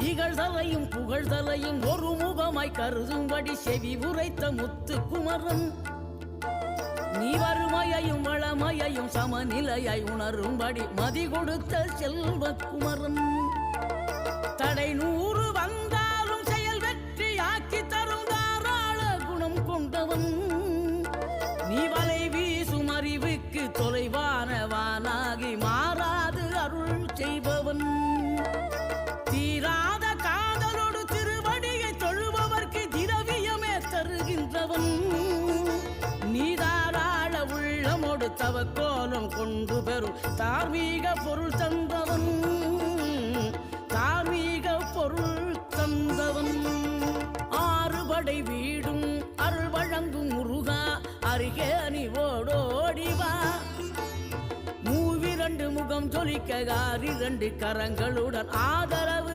இகழ்தலையும் புகழ்தலையும் ஒரு முகமாய் கருதும்படி செவி உரைத்த முத்து குமரன் நீ வறுமையையும் வளமையையும் சமநிலையாய் உணரும்படி மதி கொடுத்த செல்வ குமரன் தடை 100 வந்தாலும் செயல் வெற்றி ஆக்கி தரும் தாராள குணம் கொண்டவன் நீ வலை வீசும் அறிவுக்கு தொலைவானவானாகி மாறாது அருள் செய்பவன் தீராத காதலோடு திருவடியை தொழுபவர்க்கு திரவியமே தருகின்றவன் நீ தாராள உள்ளமோடு தவக்கோலம் கொண்டு பெறும் தார்மீக பொருள் தந்தவன் தார்மீக பொருள் தந்தவன் ஆறுபடை வீடும் அருள் வழங்கும் முருகா அருகே நீ ஓடோடிவா மூவிரண்டு முகம் ஜொலிக்க 2 கரங்களுடன் ஆதரவு